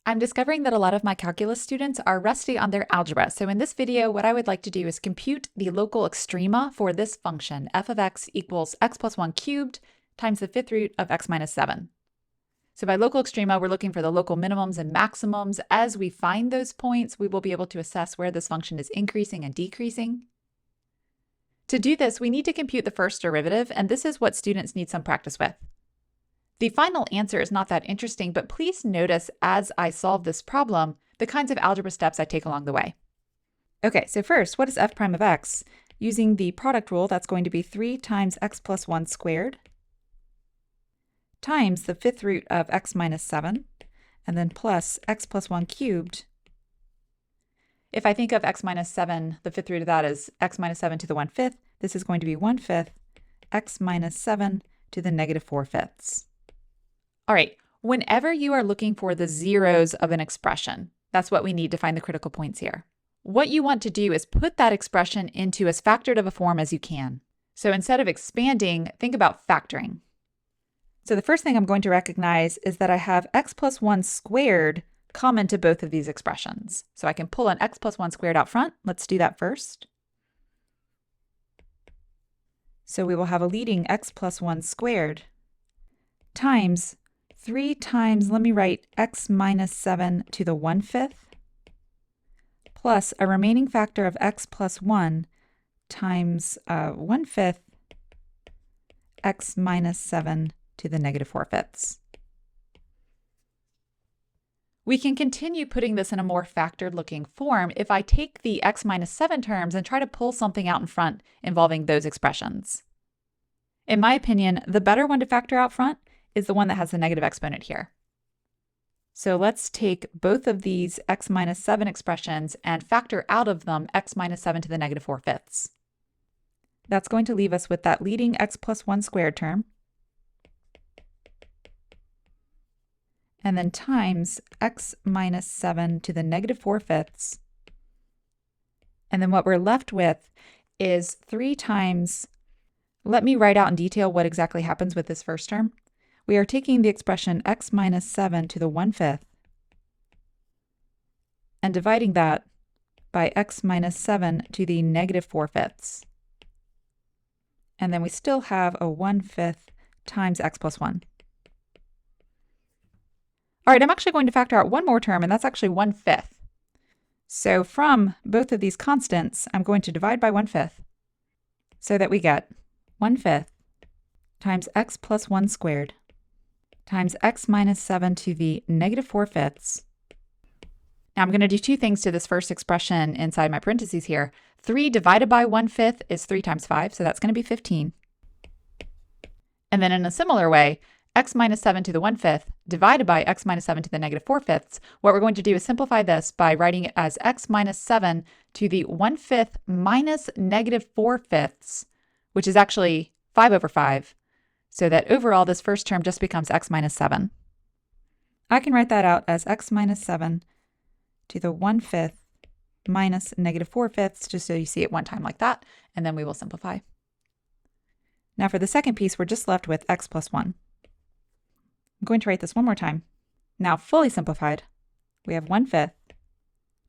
I'm discovering that a lot of my calculus students are rusty on their algebra. So in this video, what I would like to do is compute the local extrema for this function, f of x equals x plus 1 cubed times the fifth root of x minus 7. So by local extrema, we're looking for the local minimums and maximums. As we find those points, we will be able to assess where this function is increasing and decreasing. To do this, we need to compute the first derivative, and this is what students need some practice with. The final answer is not that interesting, but please notice as I solve this problem, the kinds of algebra steps I take along the way. Okay, so first, what is f prime of x? Using the product rule, that's going to be 3 times x plus 1 squared times the fifth root of x minus 7, and then plus x plus 1 cubed. If I think of x minus 7, the fifth root of that is x minus 7 to the 1/5. This is going to be 1/5 x minus 7 to the negative 4/5. All right, whenever you are looking for the zeros of an expression, that's what we need to find the critical points here. What you want to do is put that expression into as factored of a form as you can. So instead of expanding, think about factoring. So the first thing I'm going to recognize is that I have x plus 1 squared common to both of these expressions. So I can pull an x plus 1 squared out front. Let's do that first. So we will have a leading x plus 1 squared times 3 times, let me write x minus 7 to the 1/5 plus a remaining factor of x plus 1 times 1/5 x minus 7 to the negative 4/5. We can continue putting this in a more factored looking form if I take the x minus 7 terms and try to pull something out in front involving those expressions. In my opinion, the better one to factor out front is the one that has the negative exponent here. So let's take both of these x minus 7 expressions and factor out of them x minus 7 to the negative 4/5. That's going to leave us with that leading x plus 1 squared term, and then times x minus 7 to the negative 4/5. And then what we're left with is 3 times, let me write out in detail what exactly happens with this first term. We are taking the expression x minus 7 to the 1/5 and dividing that by x minus 7 to the negative 4/5. And then we still have a 1/5 times x plus 1. All right, I'm actually going to factor out one more term, and that's actually 1/5. So from both of these constants, I'm going to divide by 1/5 so that we get 1/5 times x plus 1 squared times x minus 7 to the negative 4/5. Now I'm going to do two things to this first expression inside my parentheses here. 3 divided by 1/5 is 3 times 5, so that's going to be 15. And then in a similar way, x minus 7 to the 1/5 divided by x minus 7 to the negative 4/5. What we're going to do is simplify this by writing it as x minus 7 to the 1/5 minus negative 4/5, which is actually 5/5. So that overall, this first term just becomes x minus 7. I can write that out as x minus 7 to the 1/5 minus negative 4/5, just so you see it one time like that, and then we will simplify. Now for the second piece, we're just left with x plus 1. I'm going to write this one more time. Now fully simplified, we have 1/5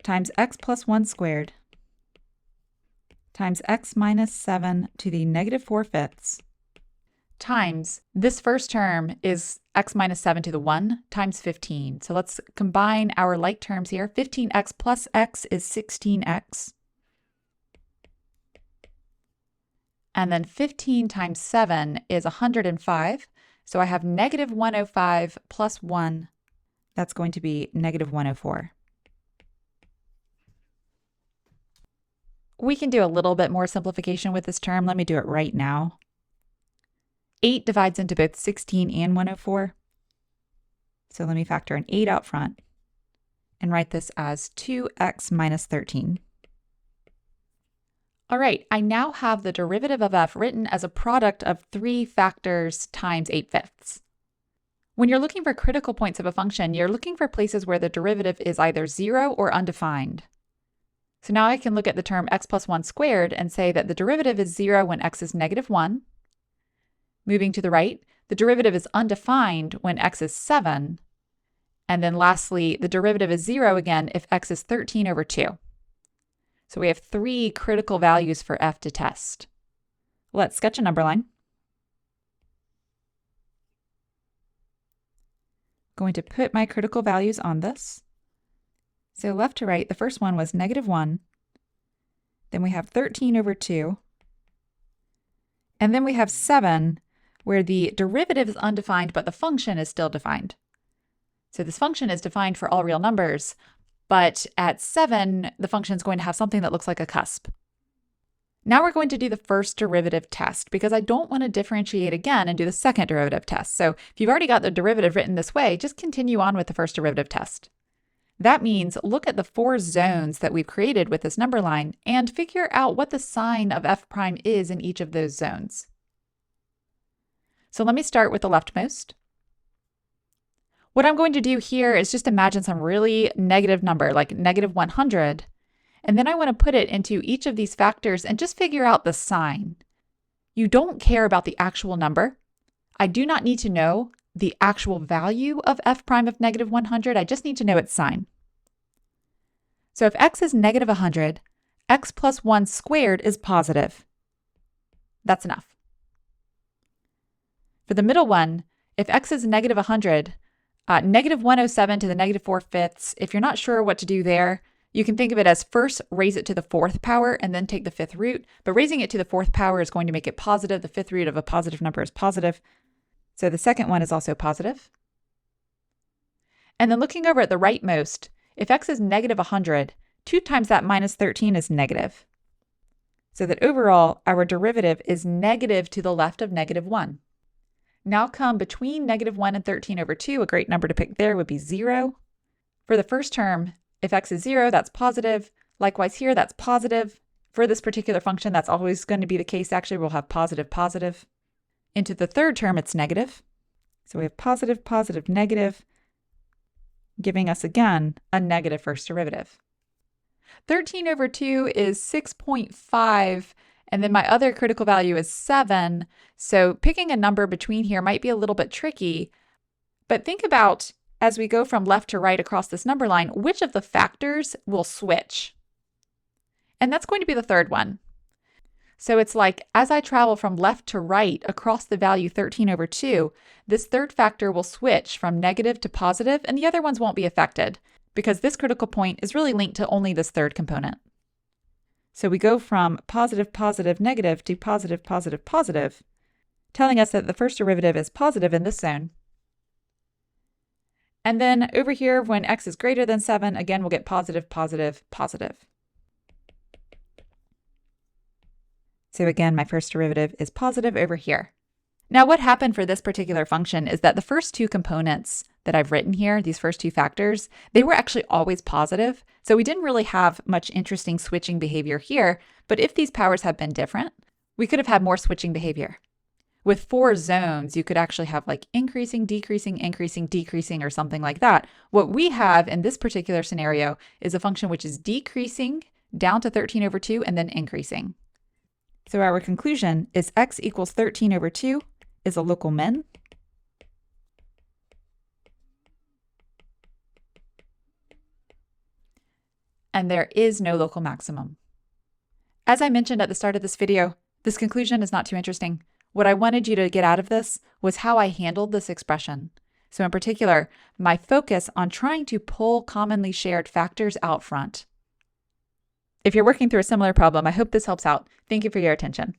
times x plus 1 squared times x minus 7 to the negative 4/5 times this first term is x minus 7 to the 1 times 15. So let's combine our like terms here. 15x plus x is 16x. And then 15 times 7 is 105. So I have negative 105 plus 1. That's going to be negative 104. We can do a little bit more simplification with this term. Let me do it right now. 8 divides into both 16 and 104. So let me factor an 8 out front and write this as 2x minus 13. All right, I now have the derivative of f written as a product of 3 factors times 8/5. When you're looking for critical points of a function, you're looking for places where the derivative is either 0 or undefined. So now I can look at the term x plus 1 squared and say that the derivative is 0 when x is negative 1. Moving to the right, the derivative is undefined when x is 7. And then lastly, the derivative is 0 again if x is 13 over 2. So we have 3 critical values for f to test. Let's sketch a number line. Going to put my critical values on this. So left to right, the first one was -1. Then we have 13 over 2. And then we have 7, where the derivative is undefined, but the function is still defined. So this function is defined for all real numbers, but at 7, the function is going to have something that looks like a cusp. Now we're going to do the first derivative test because I don't want to differentiate again and do the second derivative test. So if you've already got the derivative written this way, just continue on with the first derivative test. That means look at the 4 zones that we've created with this number line and figure out what the sign of f prime is in each of those zones. So let me start with the leftmost. What I'm going to do here is just imagine some really negative number, like -100, and then I want to put it into each of these factors and just figure out the sign. You don't care about the actual number. I do not need to know the actual value of f prime of -100, I just need to know its sign. So if x is -100, x plus 1 squared is positive. That's enough. For the middle one, if x is -100, -107 to the -4/5, if you're not sure what to do there, you can think of it as first raise it to the 4th power and then take the 5th root. But raising it to the 4th power is going to make it positive. The 5th root of a positive number is positive. So the second one is also positive. And then looking over at the rightmost, if x is -100, 2 times that minus 13 is negative. So that overall, our derivative is negative to the left of -1. Now come between -1 and 13 over 2, a great number to pick there would be 0. For the first term, if x is 0, that's positive. Likewise here, that's positive. For this particular function, that's always going to be the case. Actually, we'll have positive, positive. Into the third term, it's negative. So we have positive, positive, negative, giving us again a negative first derivative. 13 over 2 is 6.5. And then my other critical value is 7. So picking a number between here might be a little bit tricky. But think about, as we go from left to right across this number line, which of the factors will switch? And that's going to be the third one. So it's like, as I travel from left to right across the value 13 over 2, this third factor will switch from negative to positive, and the other ones won't be affected, because this critical point is really linked to only this third component. So we go from positive, positive, negative to positive, positive, positive, telling us that the first derivative is positive in this zone. And then over here, when x is greater than 7, again, we'll get positive, positive, positive. So again, my first derivative is positive over here. Now what happened for this particular function is that the first 2 components that I've written here, these first 2 factors, they were actually always positive. So we didn't really have much interesting switching behavior here, but if these powers had been different, we could have had more switching behavior. With 4 zones, you could actually have like increasing, decreasing, increasing, decreasing, or something like that. What we have in this particular scenario is a function which is decreasing down to 13 over 2 and then increasing. So our conclusion is x equals 13 over 2 is a local min. And there is no local maximum. As I mentioned at the start of this video, this conclusion is not too interesting. What I wanted you to get out of this was how I handled this expression. So in particular, my focus on trying to pull commonly shared factors out front. If you're working through a similar problem, I hope this helps out. Thank you for your attention.